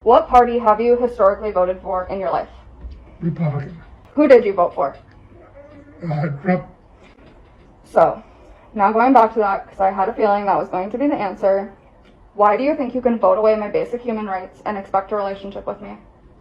What party have you historically voted for in your life? Republican. Who did you vote for? Trump. So, now going back to that, because I had a feeling that was going to be the answer. Why do you think you can vote away my basic human rights and expect a relationship with me?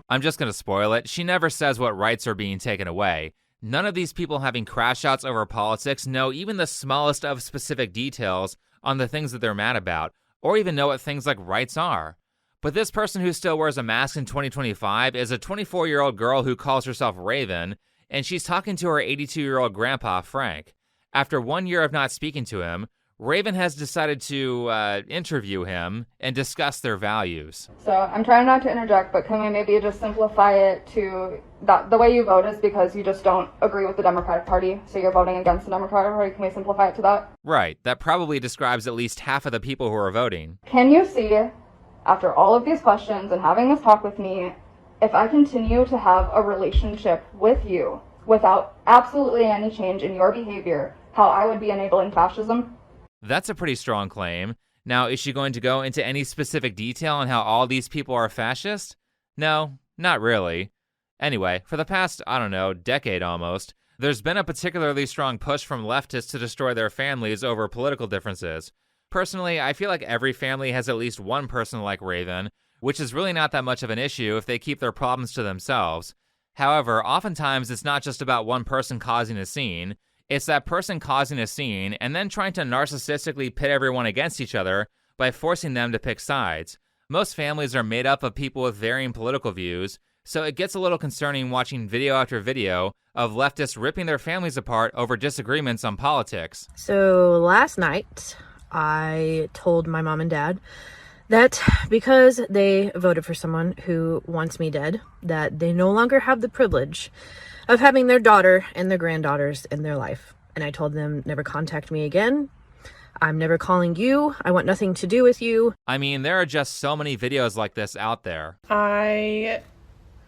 I'm just going to spoil it. She never says what rights are being taken away. None of these people having crash outs over politics know even the smallest of specific details on the things that they're mad about, or even know what things like rights are. But this person who still wears a mask in 2025 is a 24-year-old girl who calls herself Raven, and she's talking to her 82-year-old grandpa, Frank. After 1 year of not speaking to him, Raven has decided to interview him and discuss their values. So I'm trying not to interject, but can we maybe just simplify it to that the way you vote is because you just don't agree with the Democratic Party, so you're voting against the Democratic Party? Can we simplify it to that? Right. That probably describes at least half of the people who are voting. Can you see, after all of these questions and having this talk with me, if I continue to have a relationship with you without absolutely any change in your behavior, how I would be enabling fascism? That's a pretty strong claim. Now, is she going to go into any specific detail on how all these people are fascist? No, not really. Anyway, for the past, decade almost, there's been a particularly strong push from leftists to destroy their families over political differences. Personally, I feel like every family has at least one person like Raven, which is really not that much of an issue if they keep their problems to themselves. However, oftentimes it's not just about one person causing a scene. It's that person causing a scene and then trying to narcissistically pit everyone against each other by forcing them to pick sides. Most families are made up of people with varying political views, so it gets a little concerning watching video after video of leftists ripping their families apart over disagreements on politics. So last night, I told my mom and dad that because they voted for someone who wants me dead, that they no longer have the privilege of having their daughter and their granddaughters in their life. And I told them, never contact me again. I'm never calling you. I want nothing to do with you. I mean, there are just so many videos like this out there. I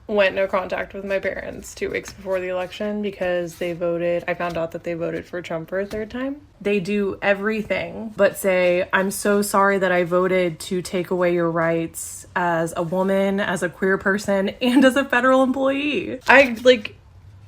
went no contact with my parents 2 weeks before the election because I found out that they voted for Trump for a third time. They do everything but say, I'm so sorry that I voted to take away your rights as a woman, as a queer person, and as a federal employee. I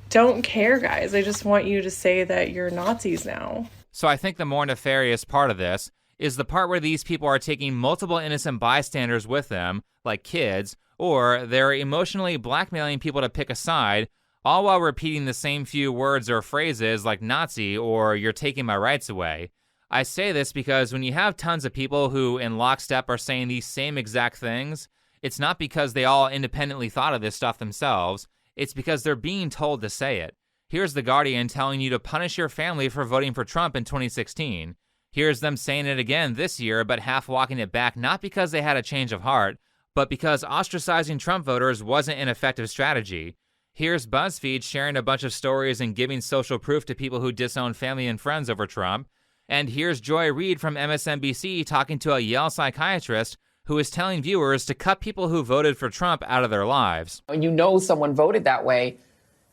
don't care, guys. I just want you to say that you're Nazis now. So I think the more nefarious part of this is the part where these people are taking multiple innocent bystanders with them, like kids, or they're emotionally blackmailing people to pick a side, all while repeating the same few words or phrases like Nazi or you're taking my rights away. I say this because when you have tons of people who in lockstep are saying these same exact things, it's not because they all independently thought of this stuff themselves. It's because they're being told to say it. Here's The Guardian telling you to punish your family for voting for Trump in 2016. Here's them saying it again this year, but half walking it back, not because they had a change of heart, but because ostracizing Trump voters wasn't an effective strategy. Here's BuzzFeed sharing a bunch of stories and giving social proof to people who disown family and friends over Trump. And here's Joy Reid from MSNBC talking to a Yale psychiatrist who is telling viewers to cut people who voted for Trump out of their lives. When you know someone voted that way,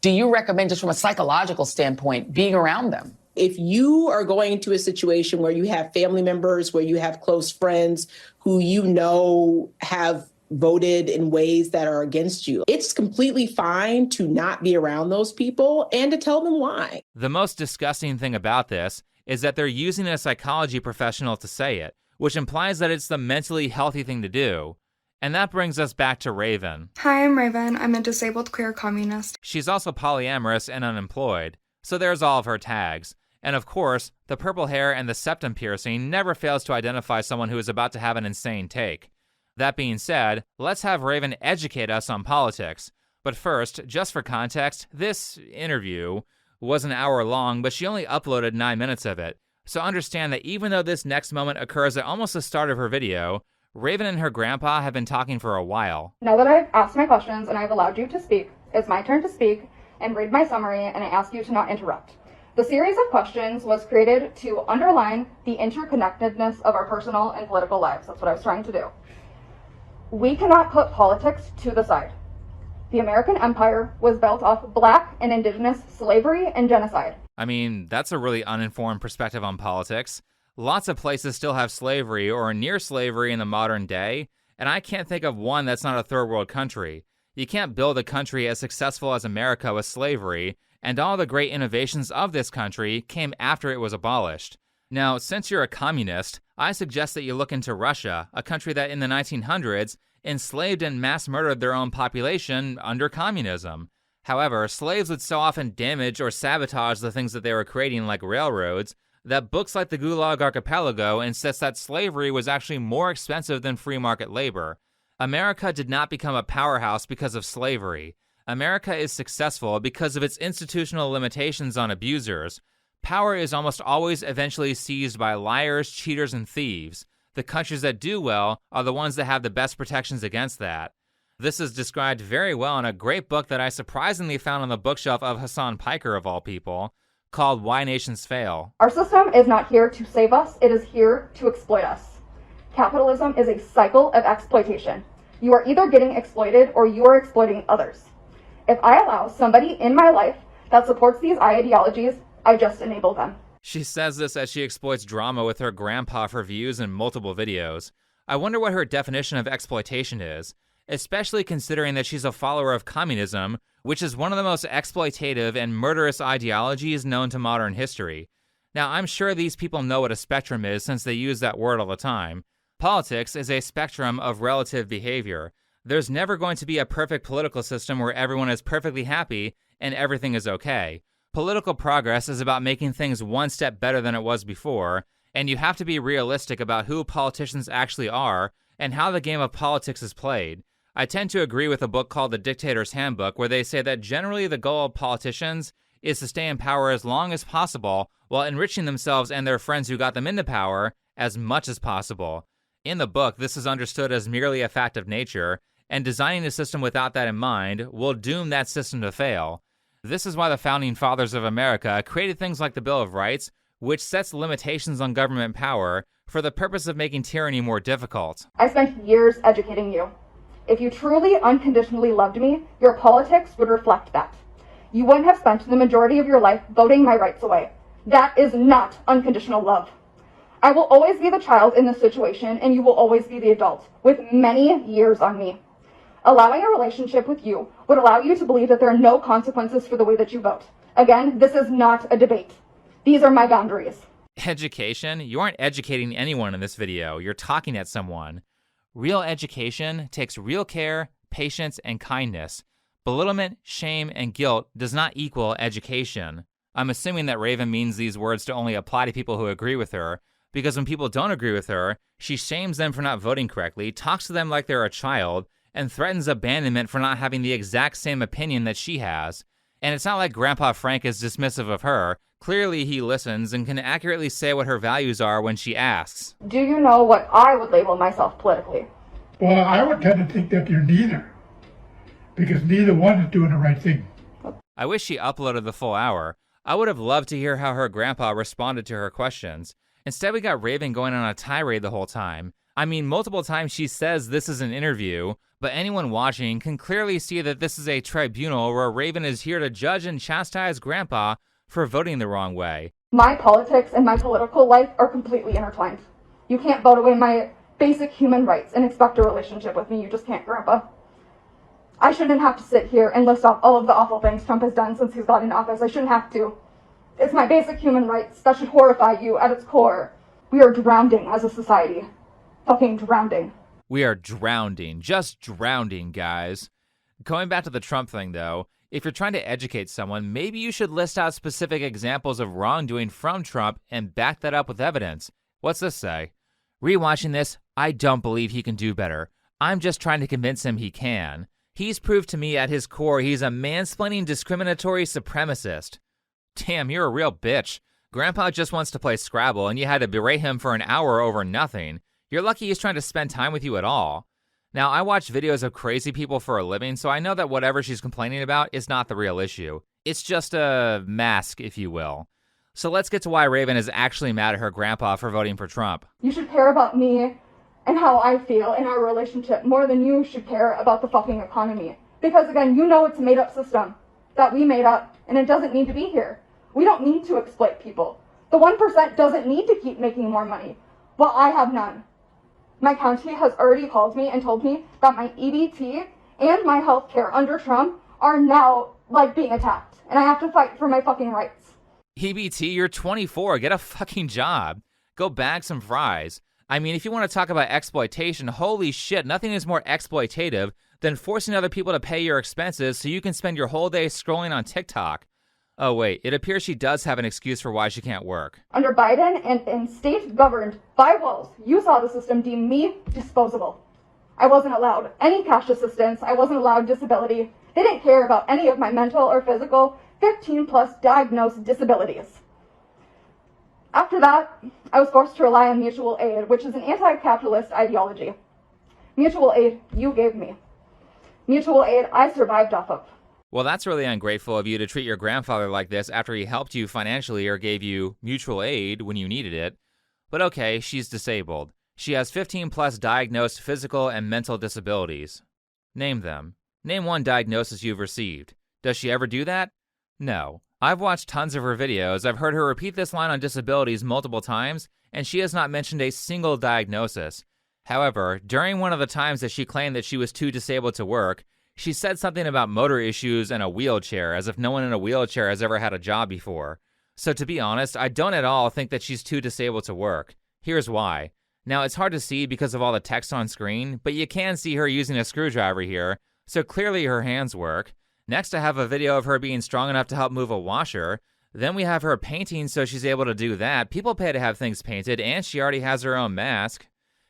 do you recommend, just from a psychological standpoint, being around them? If you are going into a situation where you have family members, where you have close friends who you know have voted in ways that are against you, it's completely fine to not be around those people and to tell them why. The most disgusting thing about this is that they're using a psychology professional to say it, which implies that it's the mentally healthy thing to do. And that brings us back to Raven. Hi, I'm Raven. I'm a disabled queer communist. She's also polyamorous and unemployed, so there's all of her tags. And of course, the purple hair and the septum piercing never fails to identify someone who is about to have an insane take. That being said, let's have Raven educate us on politics. But first, just for context, this interview was an hour long, but she only uploaded 9 minutes of it. So understand that even though this next moment occurs at almost the start of her video, Raven and her grandpa have been talking for a while. Now that I've asked my questions and I've allowed you to speak, it's my turn to speak and read my summary, and I ask you to not interrupt. The series of questions was created to underline the interconnectedness of our personal and political lives. That's what I was trying to do. We cannot put politics to the side. The American empire was built off Black and Indigenous slavery and genocide. I mean, that's a really uninformed perspective on politics. Lots of places still have slavery or near slavery in the modern day, and I can't think of one that's not a third world country. You can't build a country as successful as America with slavery, and all the great innovations of this country came after it was abolished. Now, since you're a communist, I suggest that you look into Russia, a country that in the 1900s enslaved and mass murdered their own population under communism. However, slaves would so often damage or sabotage the things that they were creating, like railroads, that books like the Gulag Archipelago insist that slavery was actually more expensive than free market labor. America did not become a powerhouse because of slavery. America is successful because of its institutional limitations on abusers. Power is almost always eventually seized by liars, cheaters, and thieves. The countries that do well are the ones that have the best protections against that. This is described very well in a great book that I surprisingly found on the bookshelf of Hassan Piker, of all people, called Why Nations Fail. Our system is not here to save us, it is here to exploit us. Capitalism is a cycle of exploitation. You are either getting exploited or you are exploiting others. If I allow somebody in my life that supports these ideologies, I just enable them. She says this as she exploits drama with her grandpa for views in multiple videos. I wonder what her definition of exploitation is, especially considering that she's a follower of communism, which is one of the most exploitative and murderous ideologies known to modern history. Now, I'm sure these people know what a spectrum is since they use that word all the time. Politics is a spectrum of relative behavior. There's never going to be a perfect political system where everyone is perfectly happy and everything is okay. Political progress is about making things one step better than it was before, and you have to be realistic about who politicians actually are and how the game of politics is played. I tend to agree with a book called The Dictator's Handbook, where they say that generally the goal of politicians is to stay in power as long as possible while enriching themselves and their friends who got them into power as much as possible. In the book, this is understood as merely a fact of nature, and designing a system without that in mind will doom that system to fail. This is why the Founding Fathers of America created things like the Bill of Rights, which sets limitations on government power for the purpose of making tyranny more difficult. I spent years educating you. If you truly unconditionally loved me, your politics would reflect that. You wouldn't have spent the majority of your life voting my rights away. That is not unconditional love. I will always be the child in this situation, and you will always be the adult, with many years on me. Allowing a relationship with you would allow you to believe that there are no consequences for the way that you vote. Again, this is not a debate. These are my boundaries. Education? You aren't educating anyone in this video. You're talking at someone. Real education takes real care, patience, and kindness. Belittlement, shame, and guilt does not equal education. I'm assuming that Raven means these words to only apply to people who agree with her, because when people don't agree with her, she shames them for not voting correctly, talks to them like they're a child, and threatens abandonment for not having the exact same opinion that she has. And it's not like Grandpa Frank is dismissive of her. Clearly he listens and can accurately say what her values are when she asks. Do you know what I would label myself politically? Well, I would tend to think that you're neither, because neither one is doing the right thing. I wish she uploaded the full hour. I would have loved to hear how her grandpa responded to her questions. Instead, we got Raven going on a tirade the whole time. I mean, multiple times she says this is an interview, but anyone watching can clearly see that this is a tribunal where Raven is here to judge and chastise Grandpa for voting the wrong way. My politics and my political life are completely intertwined. You can't vote away my basic human rights and expect a relationship with me. You just can't, Grandpa. I shouldn't have to sit here and list off all of the awful things Trump has done since he's got in office. I shouldn't have to. It's my basic human rights that should horrify you at its core. We are drowning as a society. Fucking drowning. We are drowning, just drowning, guys. Going back to the Trump thing, though, if you're trying to educate someone, maybe you should list out specific examples of wrongdoing from Trump and back that up with evidence. What's this say? Rewatching this, I don't believe he can do better. I'm just trying to convince him he can. He's proved to me at his core he's a mansplaining, discriminatory supremacist. Damn, you're a real bitch. Grandpa just wants to play Scrabble and you had to berate him for an hour over nothing. You're lucky he's trying to spend time with you at all. Now, I watch videos of crazy people for a living, so I know that whatever she's complaining about is not the real issue. It's just a mask, if you will. So let's get to why Raven is actually mad at her grandpa for voting for Trump. You should care about me and how I feel in our relationship more than you should care about the fucking economy. Because again, you know it's a made-up system that we made up, and it doesn't need to be here. We don't need to exploit people. The 1% doesn't need to keep making more money. Well, I have none. My county has already called me and told me that my EBT and my health care under Trump are now, being attacked. And I have to fight for my fucking rights. EBT, you're 24. Get a fucking job. Go bag some fries. I mean, if you want to talk about exploitation, holy shit, nothing is more exploitative than forcing other people to pay your expenses so you can spend your whole day scrolling on TikTok. Oh wait, it appears she does have an excuse for why she can't work. Under Biden and in state governed by walls, you saw the system deem me disposable. I wasn't allowed any cash assistance. I wasn't allowed disability. They didn't care about any of my mental or physical 15-plus diagnosed disabilities. After that, I was forced to rely on mutual aid, which is an anti-capitalist ideology. Mutual aid you gave me. Mutual aid I survived off of. Well, that's really ungrateful of you to treat your grandfather like this after he helped you financially or gave you mutual aid when you needed it. But okay, she's disabled. She has 15-plus diagnosed physical and mental disabilities. Name them. Name one diagnosis you've received. Does she ever do that? No. I've watched tons of her videos. I've heard her repeat this line on disabilities multiple times, and she has not mentioned a single diagnosis. However, during one of the times that she claimed that she was too disabled to work, she said something about motor issues and a wheelchair, as if no one in a wheelchair has ever had a job before. So to be honest, I don't at all think that she's too disabled to work. Here's why. Now, it's hard to see because of all the text on screen, but you can see her using a screwdriver here, so clearly her hands work. Next, I have a video of her being strong enough to help move a washer. Then we have her painting, so she's able to do that. People pay to have things painted, and she already has her own mask.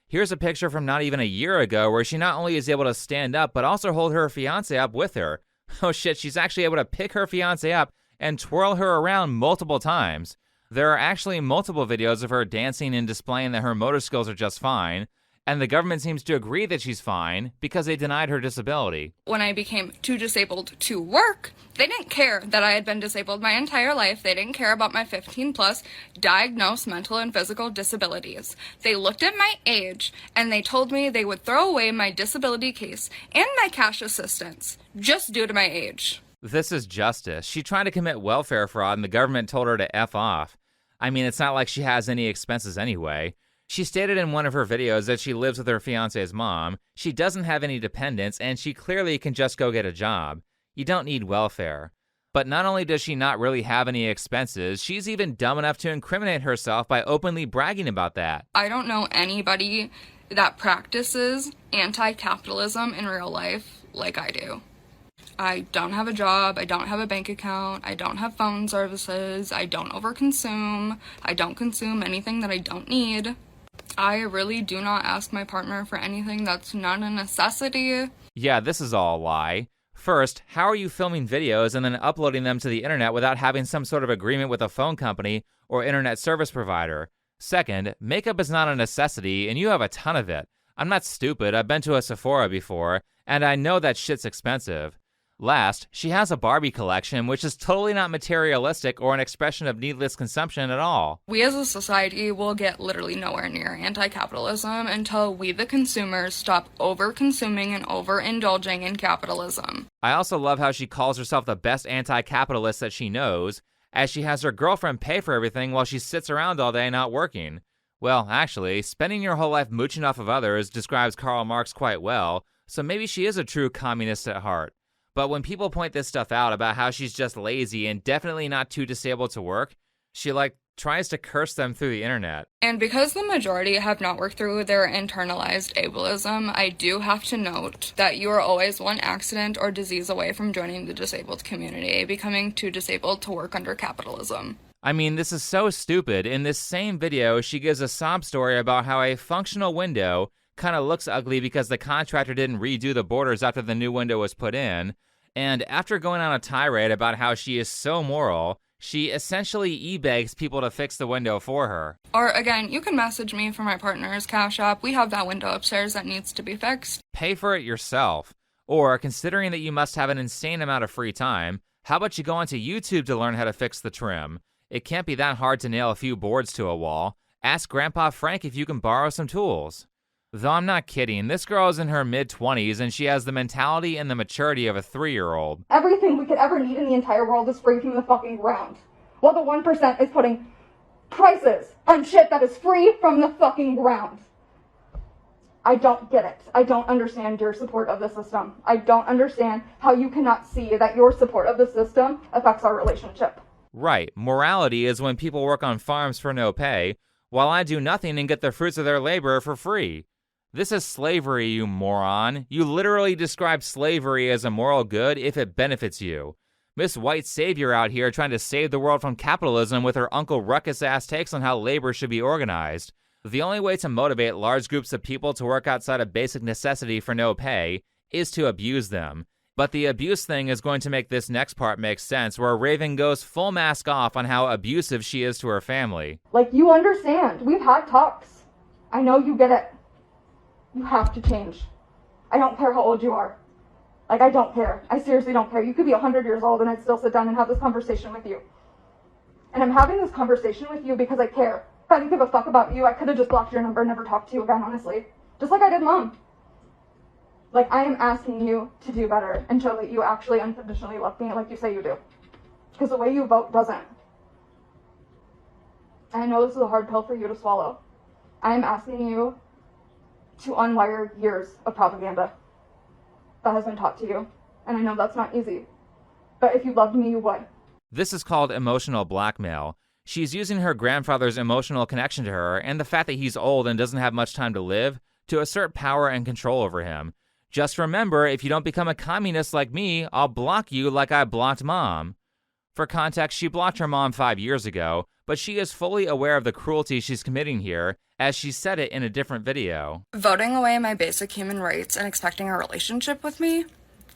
Here's a picture from not even a year ago where she not only is able to stand up, but also hold her fiancé up with her. Oh shit, she's actually able to pick her fiancé up and twirl her around multiple times. There are actually multiple videos of her dancing and displaying that her motor skills are just fine. And the government seems to agree that she's fine because they denied her disability. When I became too disabled to work, they didn't care that I had been disabled my entire life. They didn't care about my 15-plus diagnosed mental and physical disabilities. They looked at my age and they told me they would throw away my disability case and my cash assistance just due to my age. This is justice. She tried to commit welfare fraud and the government told her to F off. I mean, it's not like she has any expenses anyway. She stated in one of her videos that she lives with her fiance's mom, she doesn't have any dependents, and she clearly can just go get a job. You don't need welfare. But not only does she not really have any expenses, she's even dumb enough to incriminate herself by openly bragging about that. I don't know anybody that practices anti-capitalism in real life like I do. I don't have a job, I don't have a bank account, I don't have phone services, I don't overconsume, I don't consume anything that I don't need. I really do not ask my partner for anything that's not a necessity. Yeah, this is all a lie. First, how are you filming videos and then uploading them to the internet without having some sort of agreement with a phone company or internet service provider? Second, makeup is not a necessity and you have a ton of it. I'm not stupid, I've been to a Sephora before, and I know that shit's expensive. Last, she has a Barbie collection, which is totally not materialistic or an expression of needless consumption at all. We as a society will get literally nowhere near anti-capitalism until we, the consumers, stop over-consuming and overindulging in capitalism. I also love how she calls herself the best anti-capitalist that she knows, as she has her girlfriend pay for everything while she sits around all day not working. Well, actually, spending your whole life mooching off of others describes Karl Marx quite well, so maybe she is a true communist at heart. But when people point this stuff out about how she's just lazy and definitely not too disabled to work, she tries to curse them through the internet. And because the majority have not worked through their internalized ableism, I do have to note that you are always one accident or disease away from joining the disabled community, becoming too disabled to work under capitalism. I mean, this is so stupid. In this same video, she gives a sob story about how a functional window kind of looks ugly because the contractor didn't redo the borders after the new window was put in. And after going on a tirade about how she is so moral, she essentially e-begs people to fix the window for her. Or again, you can message me for my partner's Cash App. We have that window upstairs that needs to be fixed. Pay for it yourself. Or, considering that you must have an insane amount of free time, how about you go onto YouTube to learn how to fix the trim? It can't be that hard to nail a few boards to a wall. Ask Grandpa Frank if you can borrow some tools. Though I'm not kidding, this girl is in her mid-20s and she has the mentality and the maturity of a 3-year-old. Everything we could ever need in the entire world is free from the fucking ground. While the 1% is putting prices on shit that is free from the fucking ground. I don't get it. I don't understand your support of the system. I don't understand how you cannot see that your support of the system affects our relationship. Right. Morality is when people work on farms for no pay, while I do nothing and get the fruits of their labor for free. This is slavery, you moron. You literally describe slavery as a moral good if it benefits you. Miss White Savior out here trying to save the world from capitalism with her Uncle Ruckus-ass takes on how labor should be organized. The only way to motivate large groups of people to work outside of basic necessity for no pay is to abuse them. But the abuse thing is going to make this next part make sense, where Raven goes full mask off on how abusive she is to her family. Like, you understand. We've had talks. I know you get it. You have to change. I don't care how old you are. Like, I don't care. I seriously don't care. You could be 100 years old and I'd still sit down and have this conversation with you. And I'm having this conversation with you because I care. If I didn't give a fuck about you, I could have just blocked your number and never talked to you again, honestly. Just like I did Mom. Like, I am asking you to do better and show that you actually unconditionally love me like you say you do. Because the way you vote doesn't. I know this is a hard pill for you to swallow. I am asking you to unwire years of propaganda that has been taught to you. And I know that's not easy. But if you loved me, you would. This is called emotional blackmail. She's using her grandfather's emotional connection to her and the fact that he's old and doesn't have much time to live to assert power and control over him. Just remember, if you don't become a communist like me, I'll block you like I blocked Mom. For context, she blocked her mom 5 years ago, but she is fully aware of the cruelty she's committing here, as she said it in a different video. Voting away my basic human rights and expecting a relationship with me?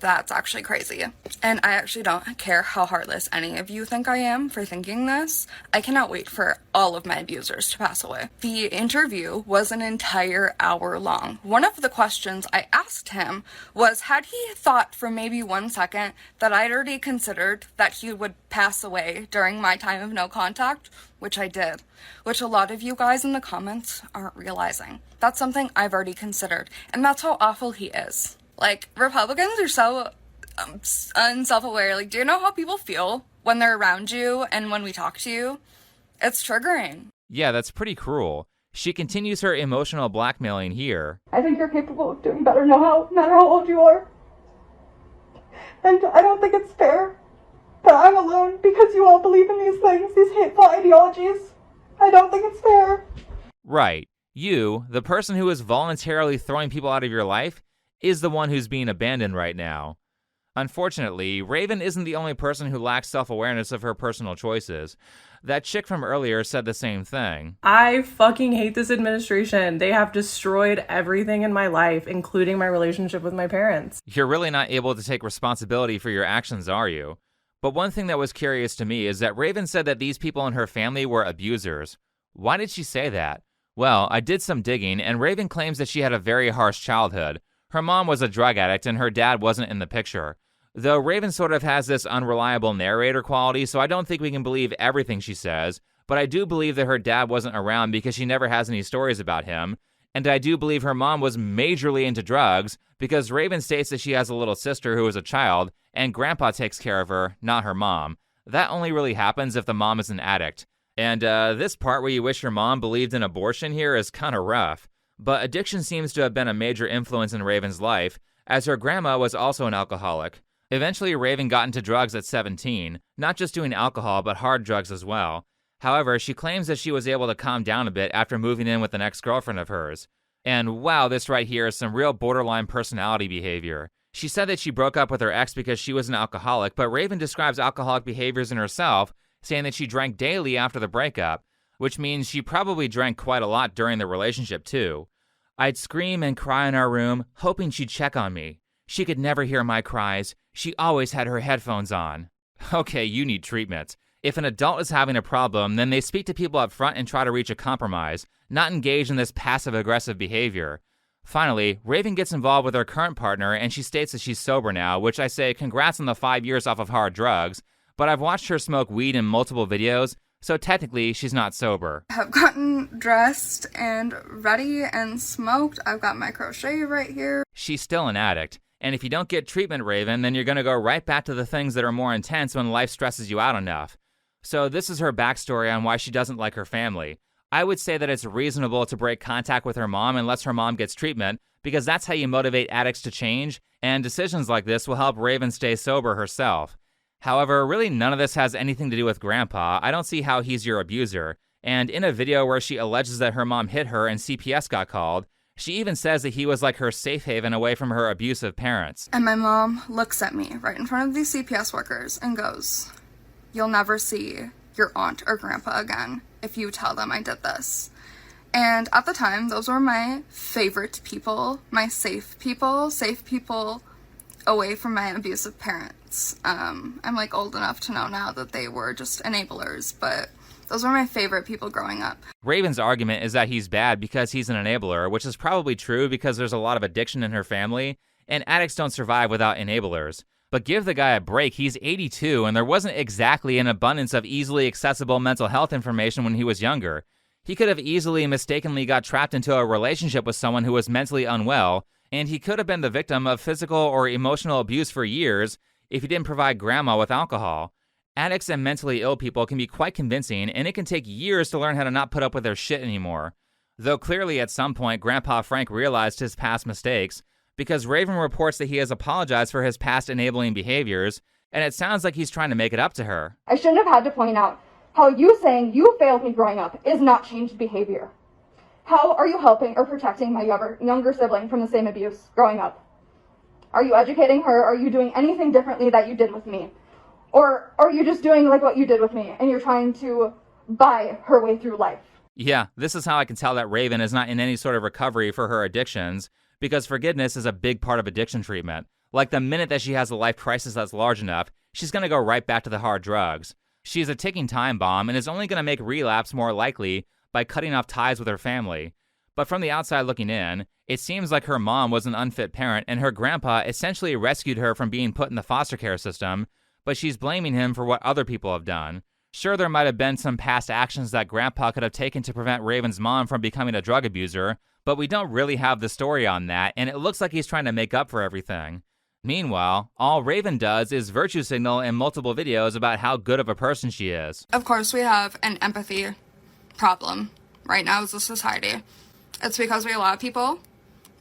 That's actually crazy. And I actually don't care how heartless any of you think I am for thinking this. I cannot wait for all of my abusers to pass away. The interview was an entire hour long. One of the questions I asked him was, had he thought for maybe 1 second that I'd already considered that he would pass away during my time of no contact? Which I did. Which a lot of you guys in the comments aren't realizing. That's something I've already considered. And that's how awful he is. Like, Republicans are so unself-aware. Like, do you know how people feel when they're around you and when we talk to you? It's triggering. Yeah, that's pretty cruel. She continues her emotional blackmailing here. I think you're capable of doing better no matter how old you are. And I don't think it's fair that I'm alone because you all believe in these things, these hateful ideologies. I don't think it's fair. Right. You, the person who is voluntarily throwing people out of your life, is the one who's being abandoned right now. Unfortunately, Raven isn't the only person who lacks self-awareness of her personal choices. That chick from earlier said the same thing. I fucking hate this administration. They have destroyed everything in my life, including my relationship with my parents. You're really not able to take responsibility for your actions, are you? But one thing that was curious to me is that Raven said that these people in her family were abusers. Why did she say that? Well, I did some digging, and Raven claims that she had a very harsh childhood. Her mom was a drug addict and her dad wasn't in the picture. Though Raven sort of has this unreliable narrator quality, so I don't think we can believe everything she says, but I do believe that her dad wasn't around because she never has any stories about him, and I do believe her mom was majorly into drugs because Raven states that she has a little sister who is a child, and grandpa takes care of her, not her mom. That only really happens if the mom is an addict. And this part where you wish your mom believed in abortion here is kind of rough. But addiction seems to have been a major influence in Raven's life, as her grandma was also an alcoholic. Eventually, Raven got into drugs at 17, not just doing alcohol, but hard drugs as well. However, she claims that she was able to calm down a bit after moving in with an ex-girlfriend of hers. And wow, this right here is some real borderline personality behavior. She said that she broke up with her ex because she was an alcoholic, but Raven describes alcoholic behaviors in herself, saying that she drank daily after the breakup, which means she probably drank quite a lot during the relationship too. I'd scream and cry in our room, hoping she'd check on me. She could never hear my cries. She always had her headphones on. Okay, you need treatment. If an adult is having a problem, then they speak to people up front and try to reach a compromise, not engage in this passive-aggressive behavior. Finally, Raven gets involved with her current partner and she states that she's sober now, which I say congrats on the 5 years off of hard drugs, but I've watched her smoke weed in multiple videos, so technically, she's not sober. I've gotten dressed and ready and smoked. I've got my crochet right here. She's still an addict, and if you don't get treatment, Raven, then you're gonna go right back to the things that are more intense when life stresses you out enough. So this is her backstory on why she doesn't like her family. I would say that it's reasonable to break contact with her mom unless her mom gets treatment, because that's how you motivate addicts to change, and decisions like this will help Raven stay sober herself. However, really none of this has anything to do with Grandpa. I don't see how he's your abuser. And in a video where she alleges that her mom hit her and CPS got called, she even says that he was like her safe haven away from her abusive parents. And my mom looks at me right in front of these CPS workers and goes, "You'll never see your aunt or grandpa again if you tell them I did this." And at the time, those were my favorite people, my safe people away from my abusive parents. I'm like old enough to know now that they were just enablers, but those were my favorite people growing up. Raven's argument is that he's bad because he's an enabler, which is probably true because there's a lot of addiction in her family, and addicts don't survive without enablers. But give the guy a break, he's 82, and there wasn't exactly an abundance of easily accessible mental health information when he was younger. He could have easily mistakenly got trapped into a relationship with someone who was mentally unwell, and he could have been the victim of physical or emotional abuse for years if he didn't provide grandma with alcohol. Addicts and mentally ill people can be quite convincing, and it can take years to learn how to not put up with their shit anymore. Though clearly at some point Grandpa Frank realized his past mistakes, because Raven reports that he has apologized for his past enabling behaviors, and it sounds like he's trying to make it up to her. I shouldn't have had to point out how you saying you failed me growing up is not changed behavior. How are you helping or protecting my younger sibling from the same abuse growing up? Are you educating her? Are you doing anything differently that you did with me? Or are you just doing like what you did with me and you're trying to buy her way through life? Yeah, this is how I can tell that Raven is not in any sort of recovery for her addictions, because forgiveness is a big part of addiction treatment. Like the minute that she has a life crisis that's large enough, she's going to go right back to the hard drugs. She's a ticking time bomb and is only going to make relapse more likely by cutting off ties with her family. But from the outside looking in, it seems like her mom was an unfit parent and her grandpa essentially rescued her from being put in the foster care system, but she's blaming him for what other people have done. Sure, there might have been some past actions that Grandpa could have taken to prevent Raven's mom from becoming a drug abuser, but we don't really have the story on that, and it looks like he's trying to make up for everything. Meanwhile, all Raven does is virtue signal in multiple videos about how good of a person she is. Of course, we have an empathy problem right now as a society. It's because we allow people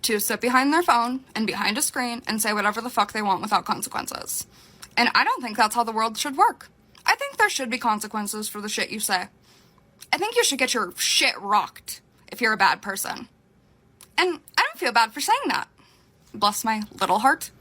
to sit behind their phone and behind a screen and say whatever the fuck they want without consequences. And I don't think that's how the world should work. I think there should be consequences for the shit you say. I think you should get your shit rocked if you're a bad person. And I don't feel bad for saying that. Bless my little heart.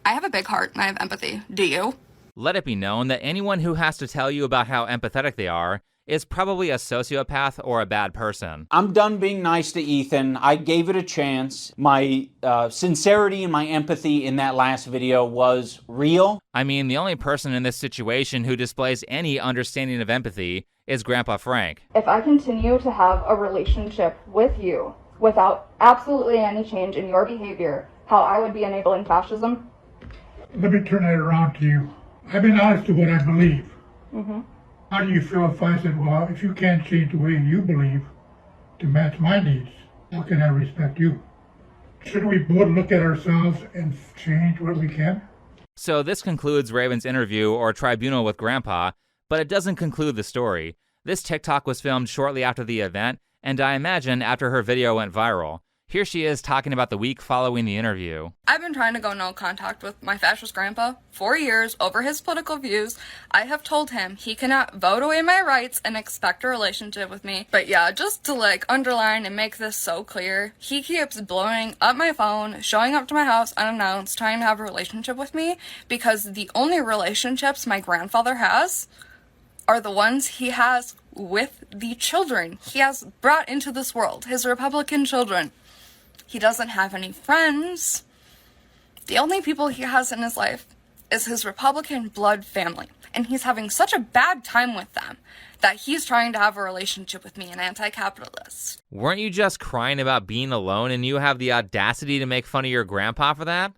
I have a big heart and I have empathy. Do you? Let it be known that anyone who has to tell you about how empathetic they are is probably a sociopath or a bad person. I'm done being nice to Ethan. I gave it a chance. My sincerity and my empathy in that last video was real. I mean, the only person in this situation who displays any understanding of empathy is Grandpa Frank. If I continue to have a relationship with you without absolutely any change in your behavior, how I would be enabling fascism? Let me turn that around to you. I've been honest to what I believe. Mm-hmm. How do you feel if I said, well, if you can't change the way you believe to match my needs, how can I respect you? Should we both look at ourselves and change what we can? So this concludes Raven's interview or tribunal with Grandpa, but it doesn't conclude the story. This TikTok was filmed shortly after the event, and I imagine after her video went viral. Here she is talking about the week following the interview. I've been trying to go no contact with my fascist grandpa for years over his political views. I have told him he cannot vote away my rights and expect a relationship with me. But yeah, just to underline and make this so clear, he keeps blowing up my phone, showing up to my house unannounced, trying to have a relationship with me because the only relationships my grandfather has are the ones he has with the children he has brought into this world, his Republican children. He doesn't have any friends. The only people he has in his life is his Republican blood family. And he's having such a bad time with them that he's trying to have a relationship with me, an anti-capitalist. Weren't you just crying about being alone and you have the audacity to make fun of your grandpa for that?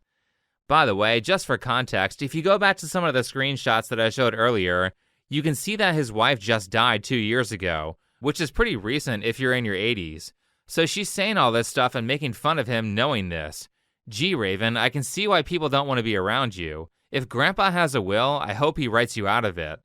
By the way, just for context, if you go back to some of the screenshots that I showed earlier, you can see that his wife just died 2 years ago, which is pretty recent if you're in your 80s. So she's saying all this stuff and making fun of him knowing this. Gee, Raven, I can see why people don't want to be around you. If Grandpa has a will, I hope he writes you out of it.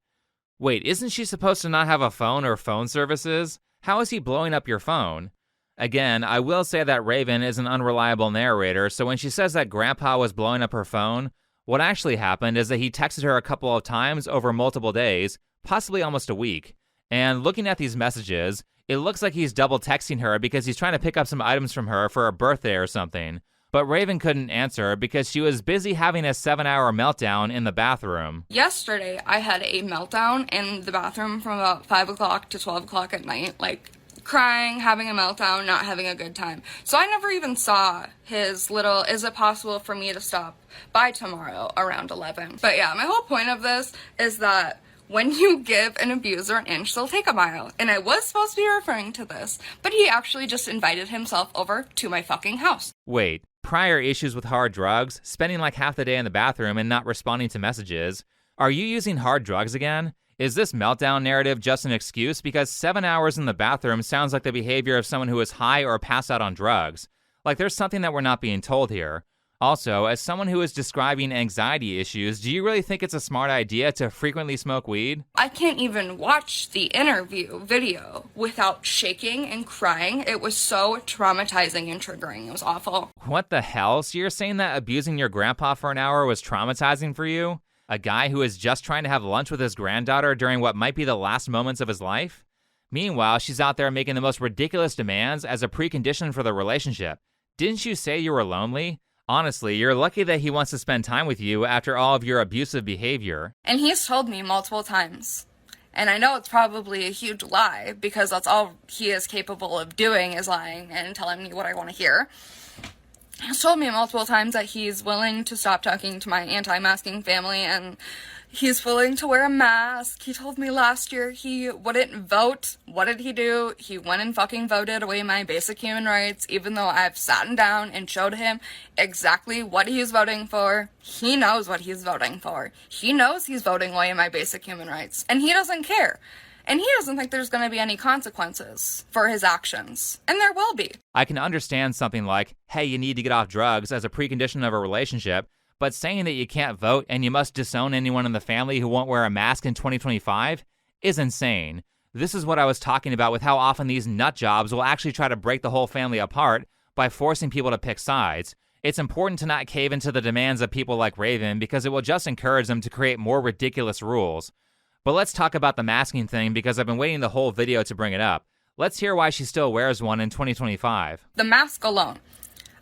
Wait, isn't she supposed to not have a phone or phone services? How is he blowing up your phone? Again, I will say that Raven is an unreliable narrator, so when she says that Grandpa was blowing up her phone, what actually happened is that he texted her a couple of times over multiple days, possibly almost a week. And looking at these messages, it looks like he's double texting her because he's trying to pick up some items from her for her birthday or something. But Raven couldn't answer because she was busy having a 7-hour meltdown in the bathroom. Yesterday, I had a meltdown in the bathroom from about 5 o'clock to 12 o'clock at night, like crying, having a meltdown, not having a good time. So I never even saw his little, is it possible for me to stop by tomorrow around 11? But yeah, my whole point of this is that when you give an abuser an inch, they'll take a mile. And I was supposed to be referring to this, but he actually just invited himself over to my fucking house. Wait, prior issues with hard drugs, spending like half the day in the bathroom and not responding to messages. Are you using hard drugs again? Is this meltdown narrative just an excuse? Because 7 hours in the bathroom sounds like the behavior of someone who is high or passed out on drugs. Like there's something that we're not being told here. Also, as someone who is describing anxiety issues, do you really think it's a smart idea to frequently smoke weed? I can't even watch the interview video without shaking and crying. It was so traumatizing and triggering. It was awful. What the hell? So you're saying that abusing your grandpa for an hour was traumatizing for you? A guy who is just trying to have lunch with his granddaughter during what might be the last moments of his life? Meanwhile, she's out there making the most ridiculous demands as a precondition for the relationship. Didn't you say you were lonely? Honestly, you're lucky that he wants to spend time with you after all of your abusive behavior. And he's told me multiple times. And I know it's probably a huge lie because that's all he is capable of doing is lying and telling me what I want to hear. He's told me multiple times that he's willing to stop talking to my anti-masking family and he's willing to wear a mask. He told me last year he wouldn't vote. What did he do? He went and fucking voted away my basic human rights, even though I've sat him down and showed him exactly what he's voting for. He knows what he's voting for. He knows he's voting away my basic human rights, and he doesn't care. And he doesn't think there's going to be any consequences for his actions. And there will be. I can understand something like, hey, you need to get off drugs as a precondition of a relationship, but saying that you can't vote and you must disown anyone in the family who won't wear a mask in 2025 is insane. This is what I was talking about with how often these nut jobs will actually try to break the whole family apart by forcing people to pick sides. It's important to not cave into the demands of people like Raven because it will just encourage them to create more ridiculous rules. But let's talk about the masking thing because I've been waiting the whole video to bring it up. Let's hear why she still wears one in 2025. The mask alone.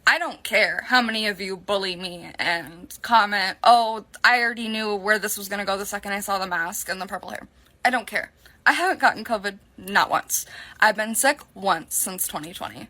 I don't care how many of you bully me and comment, oh, I already knew where this was going to go the second I saw the mask and the purple hair. I don't care. I haven't gotten COVID, not once. I've been sick once since 2020.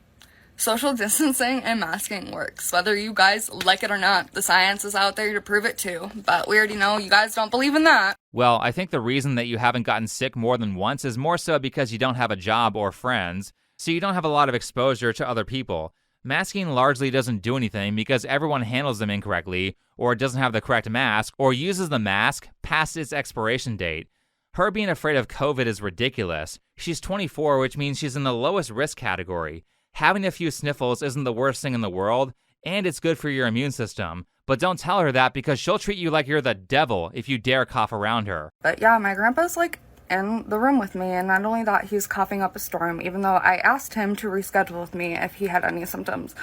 Social distancing and masking works, whether you guys like it or not. The science is out there to prove it too, but we already know you guys don't believe in that. Well, I think the reason that you haven't gotten sick more than once is more so because you don't have a job or friends, so you don't have a lot of exposure to other people. Masking largely doesn't do anything because everyone handles them incorrectly, or doesn't have the correct mask, or uses the mask past its expiration date. Her being afraid of COVID is ridiculous. She's 24, which means she's in the lowest risk category. Having a few sniffles isn't the worst thing in the world, and it's good for your immune system. But don't tell her that because she'll treat you like you're the devil if you dare cough around her. But yeah, my grandpa's like in the room with me, and not only that, he's coughing up a storm, even though I asked him to reschedule with me if he had any symptoms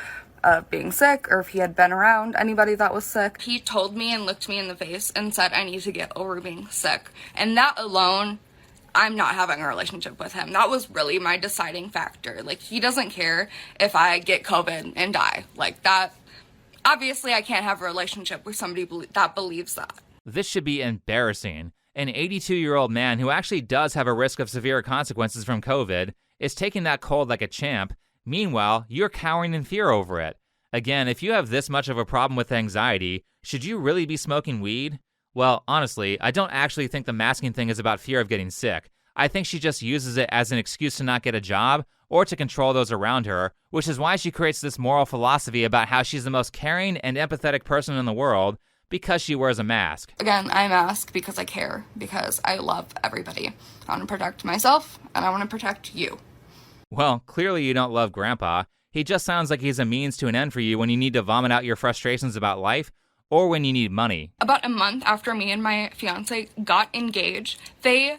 of being sick or if he had been around anybody that was sick. He told me and looked me in the face and said I need to get over being sick. And that alone, I'm not having a relationship with him. That was really my deciding factor. Like, he doesn't care if I get COVID and die. Like, that, obviously I can't have a relationship with somebody that believes that. This should be embarrassing. An 82-year-old man who actually does have a risk of severe consequences from COVID is taking that cold like a champ. Meanwhile, you're cowering in fear over it. Again, if you have this much of a problem with anxiety, should you really be smoking weed? Well, honestly, I don't actually think the masking thing is about fear of getting sick. I think she just uses it as an excuse to not get a job or to control those around her, which is why she creates this moral philosophy about how she's the most caring and empathetic person in the world because she wears a mask. Again, I mask because I care, because I love everybody. I want to protect myself, and I want to protect you. Well, clearly you don't love Grandpa. He just sounds like he's a means to an end for you when you need to vomit out your frustrations about life or when you need money. About a month after me and my fiance got engaged, they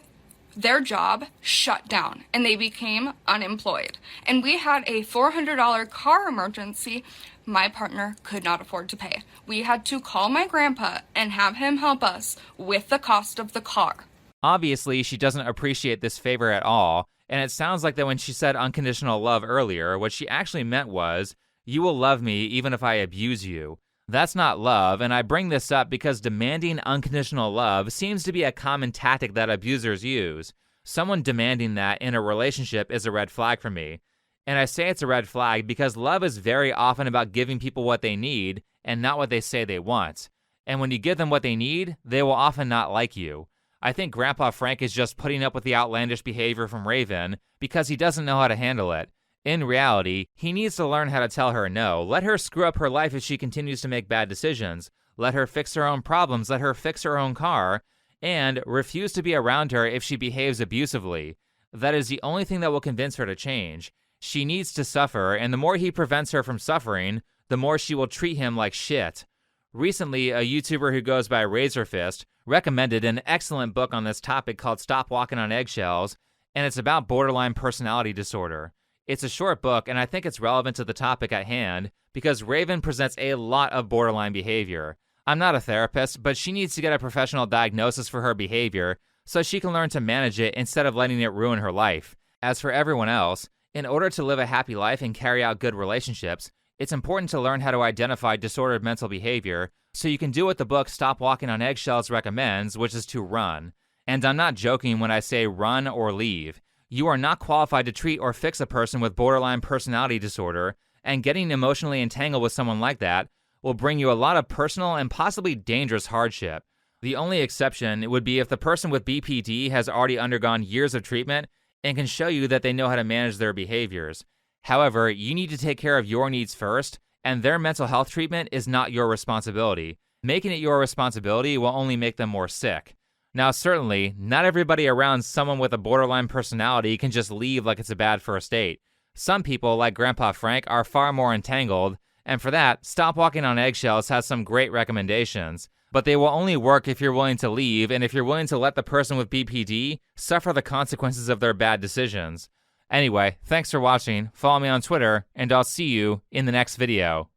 their job shut down and they became unemployed. And we had a $400 car emergency my partner could not afford to pay. We had to call my grandpa and have him help us with the cost of the car. Obviously, she doesn't appreciate this favor at all, and it sounds like that when she said unconditional love earlier, what she actually meant was, you will love me even if I abuse you. That's not love, and I bring this up because demanding unconditional love seems to be a common tactic that abusers use. Someone demanding that in a relationship is a red flag for me. And I say it's a red flag because love is very often about giving people what they need and not what they say they want. And when you give them what they need, they will often not like you. I think Grandpa Frank is just putting up with the outlandish behavior from Raven because he doesn't know how to handle it. In reality, he needs to learn how to tell her no. Let her screw up her life if she continues to make bad decisions. Let her fix her own problems. Let her fix her own car. And refuse to be around her if she behaves abusively. That is the only thing that will convince her to change. She needs to suffer, and the more he prevents her from suffering, the more she will treat him like shit. Recently, a YouTuber who goes by Razorfist recommended an excellent book on this topic called Stop Walking on Eggshells, and it's about borderline personality disorder. It's a short book, and I think it's relevant to the topic at hand because Raven presents a lot of borderline behavior. I'm not a therapist, but she needs to get a professional diagnosis for her behavior so she can learn to manage it instead of letting it ruin her life. As for everyone else, in order to live a happy life and carry out good relationships, it's important to learn how to identify disordered mental behavior so you can do what the book Stop Walking on Eggshells recommends, which is to run. And I'm not joking when I say run or leave. You are not qualified to treat or fix a person with borderline personality disorder, and getting emotionally entangled with someone like that will bring you a lot of personal and possibly dangerous hardship. The only exception would be if the person with BPD has already undergone years of treatment and can show you that they know how to manage their behaviors. However, you need to take care of your needs first, and their mental health treatment is not your responsibility. Making it your responsibility will only make them more sick. Now, certainly, not everybody around someone with a borderline personality can just leave like it's a bad first date. Some people, like Grandpa Frank, are far more entangled, and for that, Stop Walking on Eggshells has some great recommendations. But they will only work if you're willing to leave and if you're willing to let the person with BPD suffer the consequences of their bad decisions. Anyway, thanks for watching, follow me on Twitter, and I'll see you in the next video.